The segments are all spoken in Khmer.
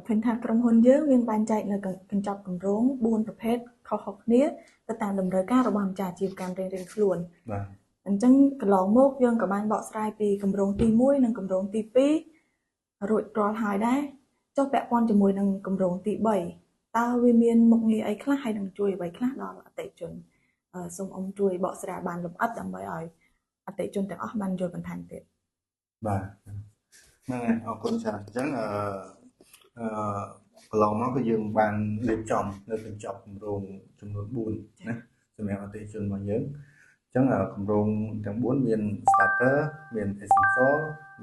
ឃើញថាក្រុមហ៊ុនយើងមានបែងចែកនៅកញ្ចប់គម្រោង4ប្រភេទខុសៗគ្នាទៅតាមតម្រូវការរបស់ម្ចាស់អាជីវកម្មរៀងៗខ្លួនបាទអញ្ចឹងកន្លងមកយើងក៏បានបកស្រាយពីគម្រោងទី1និងគម្រោងទី2រួចរាល់ហើយដែរចុះពាក់ព័ន្ធជាមួយនឹងគម្រោងទី3តើវាមានមុខងារអីខ្លះហើយនឹងជួយអ្វីខ្លះដល់អតិថិជនសូមអ៊ំជួយបកស្រាយបានលម្អិតដើម្បីឲ្យអតិថិជនទាំងអស់បានយល់បន្ថែមទៀតបាទហ្នឹងហើយអរគុណច្រើនអញ្ចឹងកន្លងមកគឺយើងបានរៀបចំនៅកញ្ចប់គម្រោងចំនួន4ណាសម្រាប់អតិថិជនរបស់យើងអញ្ចឹងគម្រោងទាំង4មាន starter មាន essential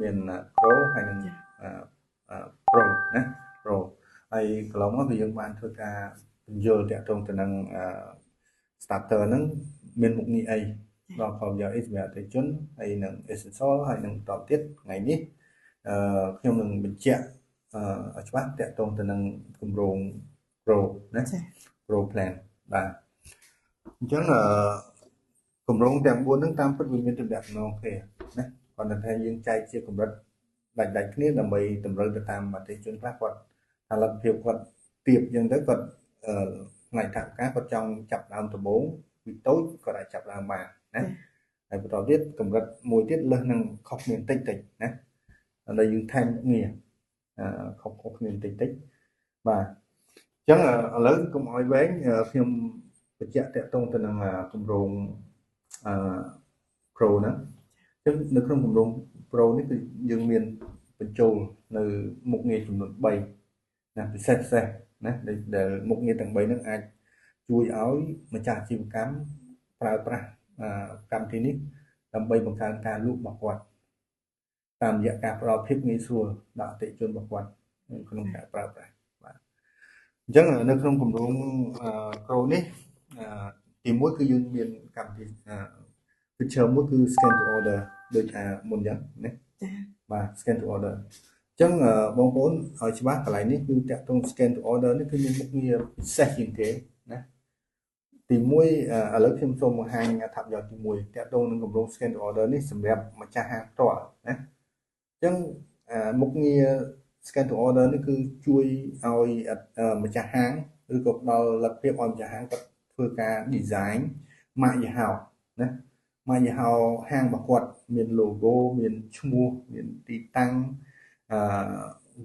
មាន pro ហើយនិង pro ណា pro ហើយកន្លងមកគឺយើងបានធ្វើការបញ្យល់តាក់ទងទៅនឹង starter ហ្នឹងមានមុខងារអីដល់ផលប្រយោជន៍អីសម្រាប់អតិថិជនហើយនឹង essential ហើយនឹងបន្តទៀតថ្ងៃនេះខ្ញុំនឹងបញ្ជាក់ឲ្យច្បាស់តាក់ទងទៅនឹងគម្រោង Pro ណា Pro Plan បាទអញ្ចឹងគម្រោងទាំង4ហ្នឹងតាមពិតវាមានទំនាក់ទំនងគ្នាណាគាត់ថាយើងចែកជាកម្រិតដាច់គ្នាដើម្បីតម្រូវទៅតាមអតិថិជនខ្លះគាត់ផលិតភាពគាត់ទៀបអញ្ចឹងទៅគាត់ផ្នែកថវិកាគាត់ចង់ចាប់ដើមដំបូងពីតូចគាត់អាចចាប់ដើមបានណាហើយបន្តទៀតកម្រិតមួយទៀតលើសនឹងខុសគ្នាតិចណាហើយយើងថែមងារខុសគ្នាតិចបាទអញ្ចឹងឥឡូវកុំឲ្យវែងខ្ញុំបញ្ជាក់តាក់ទងទៅនឹងគម្រោងPro ហ្នឹងអញ្ចឹងនៅក្នុងគម្រោង Pro នេះគឺយើងមានបញ្ចូលនៅមុខងារចំនួន3ណាពិសេសណាដែលមុខងារទាំង3ហ្នឹងអាចជួយឲ្យម្ចាស់អាជីវកម្មប្រើប្រាស់កម្មវិធីនេះដើម្បីបង្កើនការលក់របស់គាត់តាមរយៈការផ្ដល់ភាពងាយស្រួលដល់អតិថិជនរបស់គាត់ក្នុងការប្រើប្រាស់បាទអញ្ចឹងនៅក្នុងគម្រោងPro នេះទី1គឺយើងមានកម្មវិធីfeature មួយគឺ scan to order ដូចមុនអញ្ចឹងណាចា៎បាទ scan to order អញ្ចឹងបងប្អូនឲ្យច្បាស់កន្លែងនេះគឺតាក់ទង scan to order នេះគឺមានមុខងារពិសេសជាងគេណាទី1ឥឡូវខ្ញុំសូមបង្ហាញអត្ថប្រយោជន៍ទី1តាក់ទងនឹងគម្រោង scan to order នេះសម្រាប់ម្ចាស់ហាងផ្ទាល់ណាអញ្ចឹងមុខងារ scan to order នេះគឺជួយឲ្យម្ចាស់ហាងឬក៏ផ្ដល់លទ្ធភាពឲ្យម្ចាស់ហាងគាត់ធ្វើការ design ម៉ាកយីហោណាម៉ាកយីហោហាងរបស់គាត់មាន logo មានឈ្មោះមានទីតាំង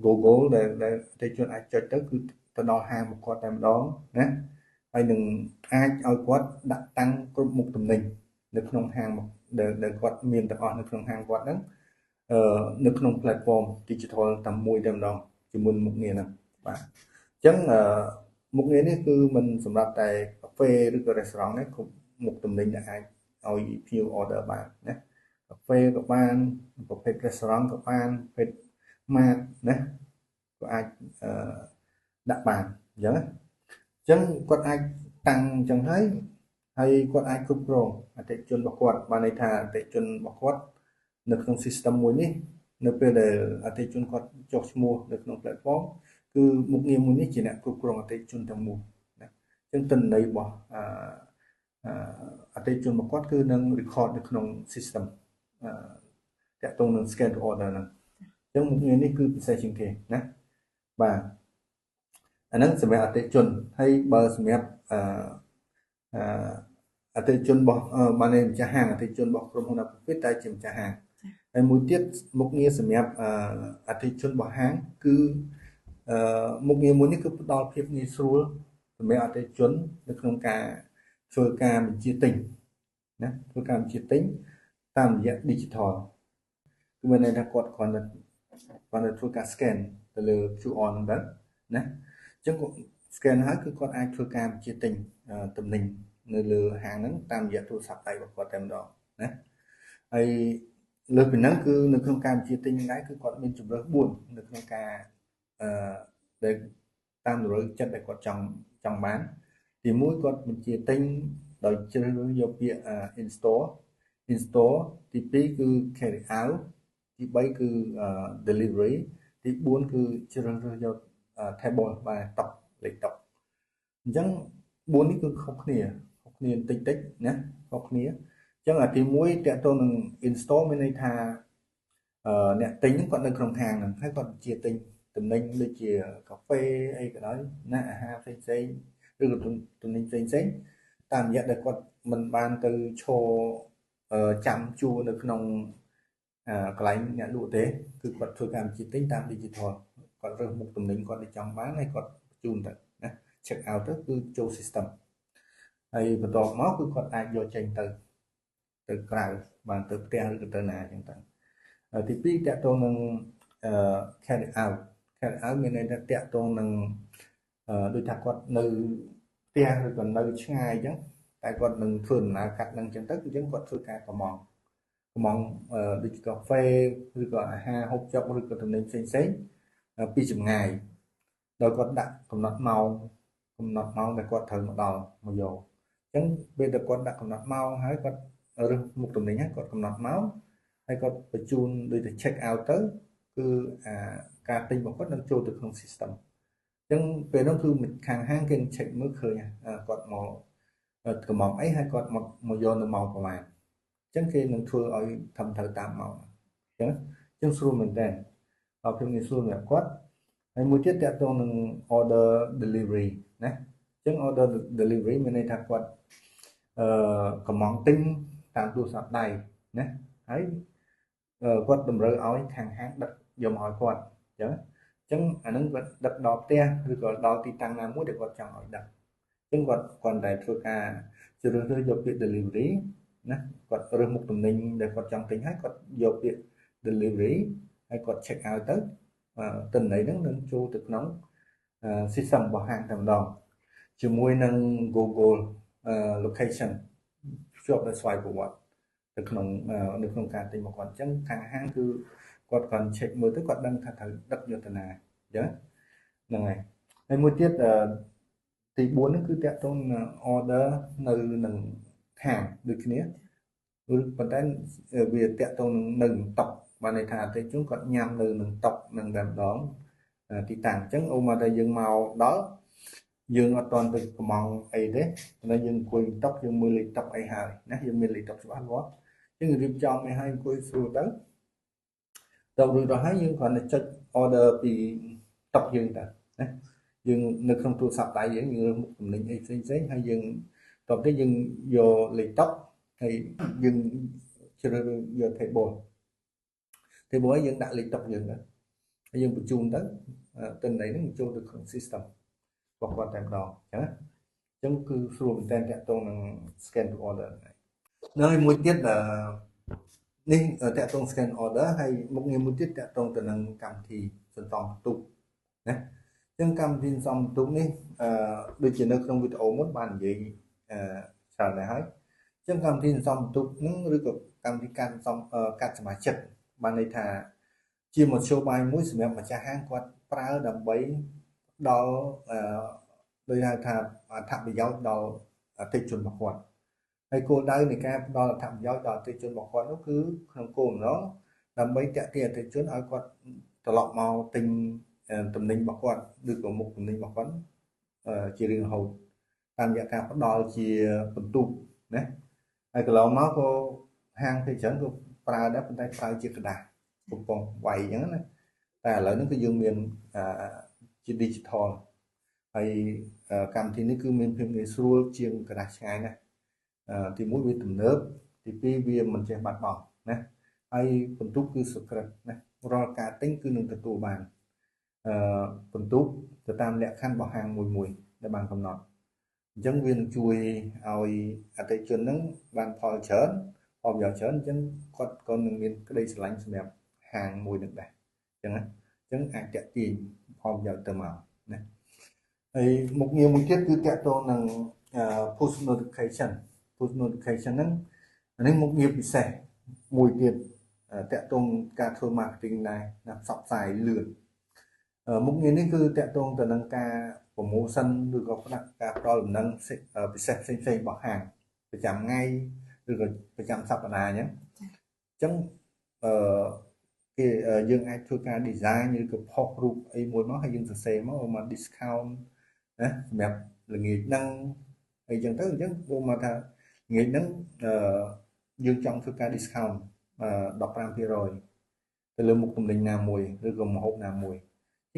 logo ដែលអតិថិជនអាចចុចទៅគឺទៅដល់ហាងរបស់គាត់តែម្ដងណាហើយនឹងអាចឲ្យគាត់ដាក់តាំងគ្រប់មុខទំនិញនៅក្នុងហាងដែលគាត់មានទាំងអស់នៅក្នុងហាងគាត់ហ្នឹងនៅក្នុង platform digital តែមួយតែម្ដងជាមួយមុខងារហ្នឹងបាទអញ្ចឹងមុខងារនេះគឺមិនសម្រាប់តែកាហ្វេឬក៏ restaurant ទេគ្រប់មុខទំនិញដែលអាចឲ្យភ្ញៀវ order បានណាកាហ្វេក៏បានប្រភេទ restaurant ក៏បានប្រភេទ mart ណាក៏អាចដាក់បានអញ្ចឹងគាត់អាចតាំងអញ្ចឹងហើយគាត់អាចគ្រប់គ្រងអតិថិជនរបស់គាត់បានន័យថាអតិថិជនរបស់គាត់នៅក្នុង system មួយនេះនៅពេលដែលអតិថិជនគាត់ចុះឈ្មោះនៅក្នុង platform គឺមុខងារមួយនេះជាអ្នកគ្រប់គ្រងអតិថិជនទាំងមូលណាអញ្ចឹងទិន្នន័យរបស់អតិថិជនរបស់គាត់គឺនឹង record នៅក្នុង system តាក់ទងនឹង scan to order ហ្នឹងអញ្ចឹងមុខងារនេះគឺពិសេសជាងគេណាបាទអាហ្នឹងសម្រាប់អតិថិជនហើយបើសម្រាប់អតិថិជនរបស់បានម្ចាស់ហាងអតិថិជនរបស់ក្រុមហ៊ុន Apofit តែជាម្ចាស់ហាងហើយមួយទៀតមុខងារសម្រាប់អតិថិជនរបស់ហាងគឺមុខងារមួយនេះគឺផ្ដល់ភាពងាយស្រួលសម្រាប់អតិថិជននៅក្នុងការធ្វើការបញ្ជាទិញណាធ្វើការបញ្ជាទិញតាមរយៈ digital គឺមានន័យថាគាត់គ្រាន់តែធ្វើការ scan ទៅលើ QR ហ្នឹងណាអញ្ចឹង scan ហើយគឺគាត់អាចធ្វើការបញ្ជាទិញទំនិញនៅលើហាងហ្នឹងតាមរយៈទូរស័ព្ទដៃរបស់គាត់តែម្ដងណាហើយលើសពីហ្នឹងគឺនៅក្នុងការបញ្ជាទិញហ្នឹងដែរគឺគាត់មានជម្រើស4នៅក្នុងការដែលតាមតម្រូវចិត្តដែលគាត់ចង់បានទី1គាត់បញ្ជាទិញដោយជ្រើសរើសយកពាក្យ install ទី2គឺ carry out ទី3គឺ delivery ទី4គឺជ្រើសរើសយក table បាទតុលេខតុអញ្ចឹង4នេះគឺខុសគ្នាបន្តិចណាខុសគ្នាអញ្ចឹងទី1តើតើនឹង install មានន័យថាអ្នកទិញគាត់នៅក្នុងហាងហ្នឹងហើយគាត់បញ្ជាទិញ តំណែងដូចជាកាហ្វេអីក៏ដោយណាអាហារផ្សេងៗឬក៏តំណែងផ្សេងៗតាមរយៈដែលគាត់មិនបានទៅឈរចាំជួរនៅក្នុងកន្លែងអ្នកលក់ទេគឺគាត់ធ្វើកម្មវិធីទិញតាម digital គាត់រើសមុខតំណែងគាត់ដែលចង់បានហើយគាត់បញ្ជូនទៅណា check out ទៅគឺចូល system ហើយបន្ទាប់មកគឺគាត់អាចយកចេញទៅក្រៅបានទៅផ្ទះឬក៏ទៅណាអញ្ចឹងទៅទី2តកតងនឹងcarry out មានន័យថាតកតងនឹងដូចថាគាត់នៅផ្ទះឬក៏នៅឆ្ងាយអញ្ចឹងតែគាត់នឹងធ្វើដំណើរកាត់នឹងអញ្ចឹងទៅគឺអញ្ចឹងគាត់ធ្វើការកម្មង់ដូចជាកាហ្វេឬក៏អាហារហូបចុកឬក៏តំណែងផ្សេងពីចម្ងាយដោយគាត់ដាក់កំណត់ម៉ោងដែលគាត់ត្រូវមកដល់មកយកអញ្ចឹងពេលដែលគាត់ដាក់កំណត់ម៉ោងហើយគាត់រើសមុខតំណែងហើយគាត់កំណត់ម៉ោងហើយគាត់បញ្ជូនដូចទៅ check out ទៅគឺការទិញរបស់គាត់នឹងចូលទៅក្នុង system អញ្ចឹងពេលនោះគឺខាងហាងគេនឹង check មើលឃើញគាត់មកកំងអីហើយគាត់មកយកនៅម៉ោងប្រហែលអញ្ចឹងគេនឹងធ្វើឲ្យធ្វើត្រូវតាមម៉ោងអញ្ចឹងស្រួលមែនតើដល់ខ្ញុំងាយស្រួលសម្រាប់គាត់ហើយមួយទៀតតកតងនឹង order delivery ណាអញ្ចឹង order delivery មានន័យថាគាត់កំងទិញតាមទូរស័ព្ទដៃណាហើយគាត់តម្រូវឲ្យខាងហាងដឹកយកមកឲ្យគាត់អញ្ចឹងអានឹងគាត់ដឹកដល់ផ្ទះឬក៏ដល់ទីតាំងណាមួយដែលគាត់ចង់ឲ្យដឹកអញ្ចឹងគាត់គ្រាន់តែធ្វើការជ្រើសរើសយកពាក្យ delivery ណាគាត់រើសមុខតំណែងដែលគាត់ចង់ទិញហើយគាត់យកពាក្យ delivery ហើយគាត់ check out ទៅតំណែងហ្នឹងនឹងចូលទៅក្នុង system របស់ហាងតែម្ដងជាមួយនឹង Google location ភ្ជាប់ដោយស្វ័យប្រវត្តិនៅក្នុងការទិញរបស់គាត់អញ្ចឹងខាងហាងគឺគាត់គ្រាន់ check មើលទៅគាត់ដឹងថាត្រូវដឹកយកទៅណាអញ្ចឹងហ្នឹងហើយមួយទៀតទី4ហ្នឹងគឺតាក់ទងនឹង order នៅនឹងហាងដូចគ្នាឬប៉ុន្តែវាតាក់ទងនឹងតុកបានន័យថាអតិថិជនគាត់ញ៉ាំនៅនឹងតុកនឹងតែម្ដងទីតាំងអញ្ចឹងអូមកតែយើងមកដល់យើងអត់ទាន់ទៅកំងអីទេតែយើងអង្គុយតុកយើងមើលលេខតុកអីហើយណាយើងមានលេខតុកច្បាស់លាស់អញ្ចឹងរៀបចំឲ្យអង្គុយស្រួលទៅរួចដល់ហើយយើងគ្រាន់តែចុច order ពីតុកយើងទៅណាយើងនៅក្នុងទូរស័ព្ទដៃយើងរើសមុខតំណែងអីផ្សេងហើយយើងតបទៅយើងយកលេខតុកហើយយើងជ្រើសរើសយក table ហើយយើងដាក់លេខតុកយើងទៅហើយយើងបញ្ជូនទៅទិន្នន័យហ្នឹងចូលទៅក្នុង system របស់គាត់តែម្ដងអញ្ចឹងគឺស្រួលមែនតើតាក់ទងនឹង scan to order ហើយមួយទៀតនេះតាក់ទង scan order ហើយមុខងារមួយទៀតតាក់ទងទៅនឹងកម្មវិធីសន្សំបន្ទុកណាអញ្ចឹងកម្មវិធីសន្សំបន្ទុកនេះដូចជានៅក្នុងវីដេអូមុនបាននិយាយច្រើនដែរហើយអញ្ចឹងកម្មវិធីសន្សំបន្ទុកហ្នឹងឬក៏កម្មវិធីការសន្សំកាត់សមាជិកបានន័យថាជាមធ្យោបាយមួយសម្រាប់ម្ចាស់ហាងគាត់ប្រើដើម្បីដល់ដោយហៅថាអត្ថប្រយោជន៍ដល់អតិថិជនរបស់គាត់ហើយគោលដៅនៃការផ្ដល់អត្ថប្រយោជន៍ដល់អតិថិជនរបស់គាត់នោះគឺក្នុងគោលបំណងដើម្បីទាក់ទាញអតិថិជនឲ្យគាត់ត្រឡប់មកទិញតំណែងរបស់គាត់ឬក៏មុខតំណែងរបស់គាត់ជារៀងរហូតតាមរយៈការផ្ដល់ជាបន្ទុកណាហើយកន្លងមកក៏ហាងភាគច្រើនក៏ប្រើដែរប៉ុន្តែប្រើជាกระดาษកំប៉ុងវាយអញ្ចឹងណាតែឥឡូវនេះគឺយើងមានជា digital ហើយកម្មវិធីនេះគឺមានភាពងាយស្រួលជាងกระดาษឆ្ងាយណាទី1វាទំនើបទី2វាមិនចេះបាត់បង់ណាហើយបន្ទុកគឺ secret ណារាល់ការទិញគឺនឹងទទួលបានបន្ទុកទៅតាមលក្ខខណ្ឌរបស់ហាងមួយដែលបានកំណត់អញ្ចឹងវានឹងជួយឲ្យអតិថិជនហ្នឹងបានផលច្រើនផលប្រយោជន៍ច្រើនអញ្ចឹងគាត់ក៏នឹងមានក្តីស្រឡាញ់សម្រាប់ហាងមួយនឹងដែរអញ្ចឹងណាអញ្ចឹងអាចតាក់ទាញផលប្រយោជន៍ទៅមកណាហើយមុខងារមួយទៀតគឺតាក់ទងនឹងpush notification ហ្នឹងអានេះមុខងារពិសេសមួយទៀតតាក់ទងការធ្វើ marketing ដែរណាផ្សព្វផ្សាយលឿនមុខងារនេះគឺតាក់ទងទៅនឹងការ promotion ឬក៏ការផ្ដល់ដំណឹងពិសេសផ្សេងៗរបស់ហាងប្រចាំថ្ងៃឬក៏ប្រចាំសប្តាហ៍អញ្ចឹងគេយើងអាចធ្វើការ design ឬក៏ផុសរូបអីមួយមកហើយយើងសរសេរមក discount ណាសម្រាប់ល្ងាចហ្នឹងអីចឹងទៅអញ្ចឹងពួកមកថាល្ងាចហ្នឹងយើងចង់ធ្វើការ discount 15% ទៅលើមុខទំនិញណាមួយឬក៏ម្ហូបណាមួយអ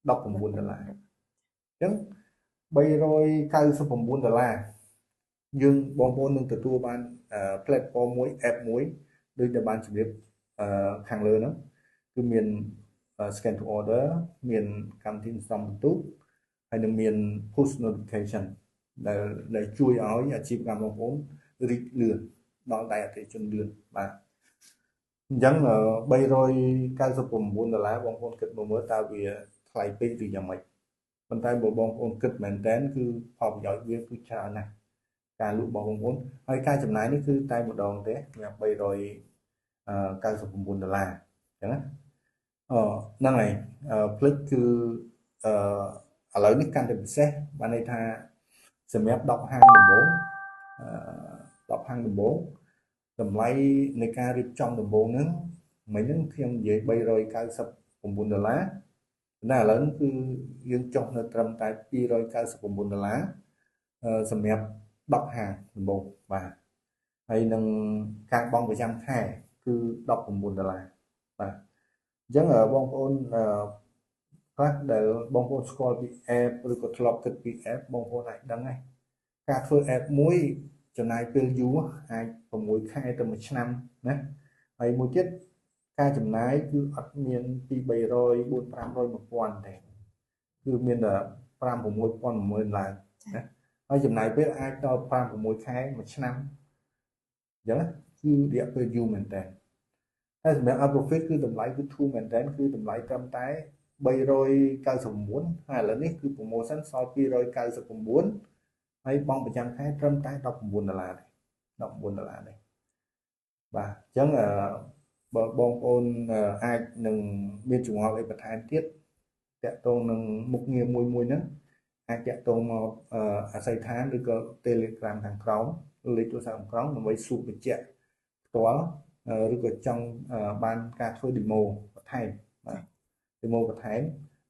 $19 ចឹង$399យើងបងប្អូននឹងទទួលបានplatform មួយ app មួយដូចដែលបានជម្រាបខាងលើហ្នឹងគឺមាន scan to order មានកម្មវិធីសំបន្ទុកហើយនឹងមាន push notification ដែលជួយឲ្យអាជីវកម្មបងប្អូនរីកលឿនដល់ដៃអតិថិជនលឿនបាទអញ្ចឹង$399បងប្អូនគិតមើលតើវាថ្លៃពេកឬយ៉ាងម៉េចប៉ុន្តែបើបងប្អូនគិតមែនតើគឺផលប្រយោជន៍វាគឺច្រើនណាស់ការលក់របស់បងប្អូនហើយការចំណាយនេះគឺតែម្ដងទេសម្រាប់$399អញ្ចឹងណាហ្នឹងហើយផ្លិចគឺឥឡូវនេះកាន់តែពិសេសបានន័យថាសម្រាប់10ហាងដំបូងតម្លៃនៃការរៀបចំដំបូងហ្នឹងមិញហ្នឹងខ្ញុំនិយាយ$399តែឥឡូវនេះគឺយើងចុះនៅត្រឹមតែ$299សម្រាប់10ហាងដំបូងបាទហើយនឹងការបង់ប្រចាំខែគឺ$19បាទអញ្ចឹងបងប្អូនខ្លះដែលបងប្អូនស្គាល់ពី app ឬក៏ធ្លាប់គិតពី app បងប្អូនអាចដឹងហើយការធ្វើ app មួយចំណាយពេលយូរអាច6ខែទៅ1ឆ្នាំណាហើយមួយទៀតការចំណាយគឺអត់មានពី300 400 500 1000ទេគឺមានតែ5 6 10000ឡើងណាហើយចំណាយពេលអាចដល់5 6ខែ1ឆ្នាំអញ្ចឹងគឺរយៈពេលយូរមែនតើហើយសម្រាប់ Aprofit គឺតម្លៃគឺធូរមែនតើគឺតម្លៃត្រឹមតែ$399ហើយឥឡូវនេះគឺ promotion សល់$299ហើយបង់ប្រចាំខែត្រឹមតែ$19ទេ$19ទេបាទអញ្ចឹងបើបងប្អូនអាចនឹងមានចម្ងល់អីបន្ថែមទៀតតាក់ទងនឹងមុខងារមួយហ្នឹងអាចតាក់ទងមកអាស័យដ្ឋានឬក៏ Telegram ខាងក្រោមលេខទូរស័ព្ទខាងក្រោមដើម្បីសួរបញ្ជាក់ផ្ទាល់ឬក៏ចង់បានការធ្វើ demo បន្ថែមបាទ demo បន្ថែម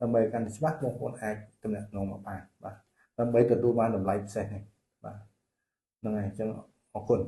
ដើម្បីកាន់តែច្បាស់បងប្អូនអាចទំនាក់ទំនងមកបានបាទដើម្បីទទួលបានតម្លៃពិសេសនេះបាទហ្នឹងហើយអញ្ចឹងអរគុណ